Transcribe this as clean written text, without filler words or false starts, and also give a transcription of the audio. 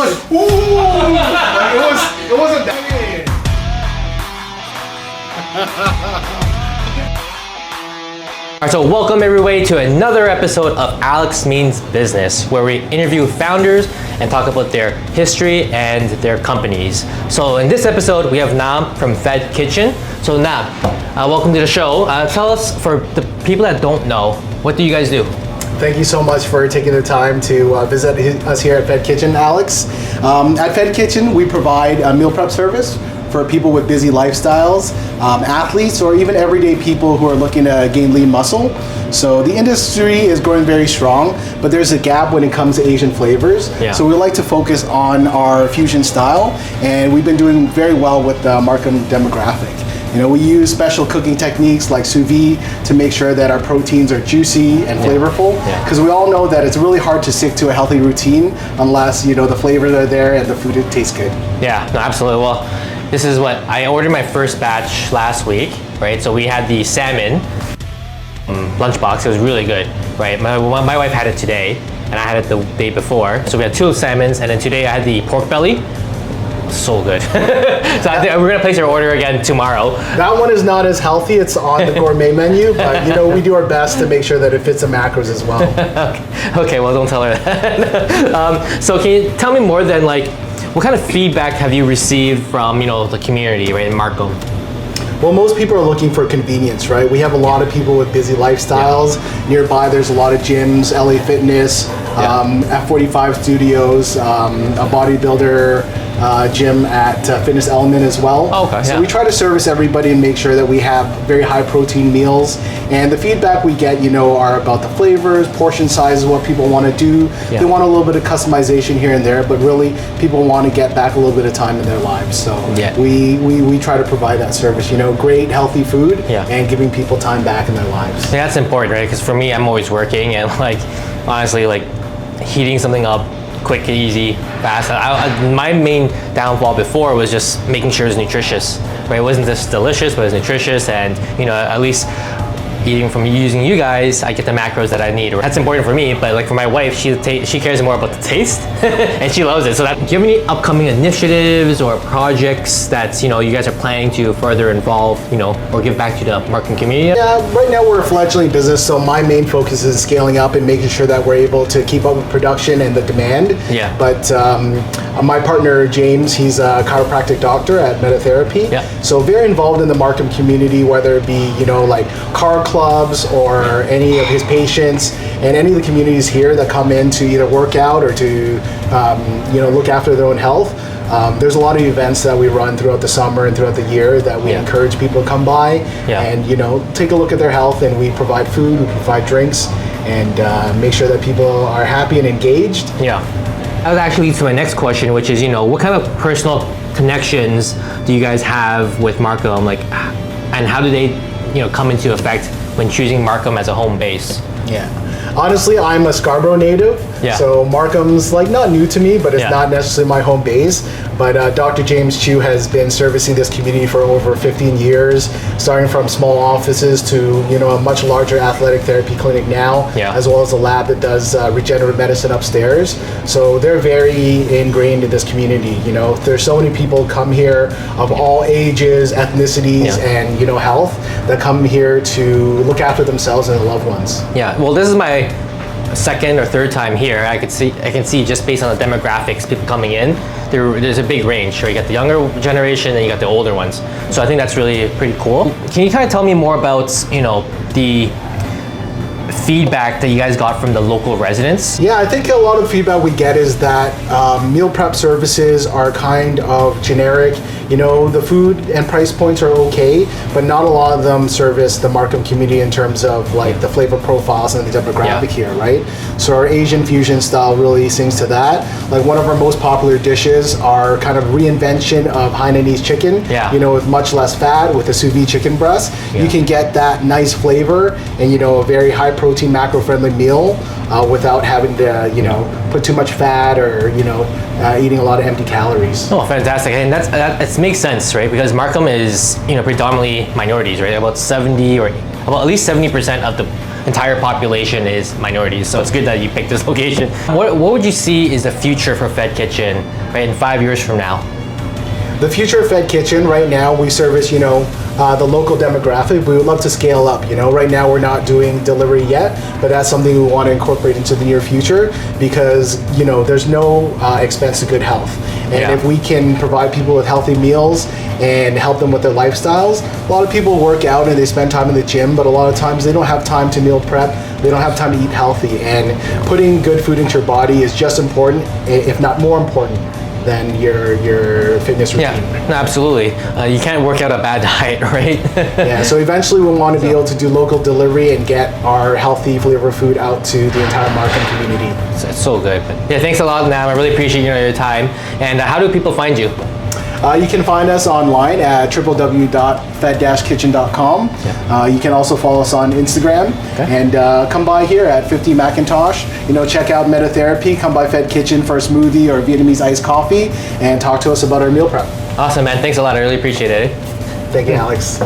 was, ooh, like it wasn't that. Alright, so welcome everybody to another episode of Alex Means Business, where we interview founders and talk about their history and their companies. So in this episode, we have Nam from Fed Kitchen. So Nam, welcome to the show. Tell us, for the people that don't know, what do you guys do? Thank you so much for taking the time to visit us here at Fed Kitchen, Alex. At Fed Kitchen, we provide a meal prep service for people with busy lifestyles, athletes, or even everyday people who are looking to gain lean muscle. So the industry is growing very strong, but there's a gap when it comes to Asian flavors. Yeah. So we like to focus on our fusion style, and we've been doing very well with the Markham demographic. You know, we use special cooking techniques like sous vide to make sure that our proteins are juicy and flavorful, because we all know that it's really hard to stick to a healthy routine unless, you know, the flavors are there and the food tastes good. Yeah, no, absolutely. Well, this is what I ordered my first batch last week, right? So we had the salmon lunchbox. It was really good, right? My wife had it today, and I had it the day before. So we had 2 salmons, and then today I had the pork belly. So good. So I think we're gonna place our order again tomorrow. That one is not as healthy. It's on the gourmet menu, but you know, we do our best to make sure that it fits the macros as well. Okay, well, don't tell her that. So can you tell me more than, like, what kind of feedback have you received from, you know, the community, right, in Markham? Well, most people are looking for convenience, right? We have a lot of people with busy lifestyles. Nearby, there's a lot of gyms, LA Fitness, F45 Studios, a bodybuilder gym at Fitness Element as well. Okay, so we try to service everybody and make sure that we have very high protein meals. And the feedback we get, you know, are about the flavors, portion sizes, what people want to do. They want a little bit of customization here and there, but really people want to get back a little bit of time in their lives. So we try to provide that service, you know, great healthy food and giving people time back in their lives. Yeah, that's important, right? Because for me, I'm always working, and, like, honestly, like, heating something up quick, easy, fast. My main downfall before was just making sure it's nutritious, right? It wasn't just delicious, but it's nutritious, and, you know, at least eating from using you guys, I get the macros that I need. That's important for me, but, like, for my wife, she cares more about the taste, and she loves it. So do you have any upcoming initiatives or projects that, you know, you guys are planning to further involve, you know, or give back to the Markham community? Yeah, right now we're a fledgling business, so my main focus is scaling up and making sure that we're able to keep up with production and the demand. Yeah. But my partner, James, he's a chiropractic doctor at Metatherapy. Yeah. So very involved in the Markham community, whether it be, you know, like car clubs or any of his patients and any of the communities here that come in to either work out or to, you know, look after their own health. There's a lot of events that we run throughout the summer and throughout the year that we encourage people to come by and, you know, take a look at their health, and we provide food, we provide drinks, and make sure that people are happy and engaged. Yeah. That actually leads to my next question, which is, you know, what kind of personal connections do you guys have with Markham, like, and how do they, you know, come into effect when choosing Markham as a home base? Yeah. Honestly, I'm a Scarborough native, so Markham's, like, not new to me, but it's not necessarily my home base. But Dr. James Chu has been servicing this community for over 15 years, starting from small offices to, you know, a much larger athletic therapy clinic now, as well as a lab that does regenerative medicine upstairs. So they're very ingrained in this community. You know, there's so many people come here of all ages, ethnicities, and, you know, health, that come here to look after themselves and their loved ones. Yeah. Well, this is my second or third time here. I can see just based on the demographics, people coming in, there's a big range. Right? You got the younger generation and you got the older ones. So I think that's really pretty cool. Can you kind of tell me more about, you know, the feedback that you guys got from the local residents? Yeah, I think a lot of the feedback we get is that meal prep services are kind of generic. You know, the food and price points are okay, but not a lot of them service the Markham community in terms of, like, the flavor profiles and the demographic here, right? So our Asian fusion style really sings to that. Like, one of our most popular dishes are kind of reinvention of Hainanese chicken, you know, with much less fat, with a sous vide chicken breast. You can get that nice flavor and, you know, a very high protein, macro-friendly meal without having to, you know, put too much fat or, you know, eating a lot of empty calories. Oh, fantastic. And that makes sense, right? Because Markham is, you know, predominantly minorities, right? About 70 or about at least 70% of the entire population is minorities. So it's good that you picked this location. What would you see is the future for Fed Kitchen, right, in 5 years from now? The future of Fed Kitchen, right now we service, the local demographic. We would love to scale up. Right now we're not doing delivery yet, but that's something we want to incorporate into the near future because, there's no expense to good health. And if we can provide people with healthy meals and help them with their lifestyles, a lot of people work out and they spend time in the gym, but a lot of times they don't have time to meal prep. They don't have time to eat healthy. And putting good food into your body is just important, if not more important, than your fitness routine. Yeah, no, absolutely. You can't work out a bad diet, right? Yeah, so eventually we want to be able to do local delivery and get our healthy flavor food out to the entire Markham community. It's so good. But yeah, thanks a lot, Nam. I really appreciate your time. And how do people find you? You can find us online at www.fed-kitchen.com. You can also follow us on Instagram and come by here at 50 Macintosh. Check out Metatherapy. Come by Fed Kitchen for a smoothie or Vietnamese iced coffee and talk to us about our meal prep. Awesome, man. Thanks a lot. I really appreciate it. Thank you, Alex.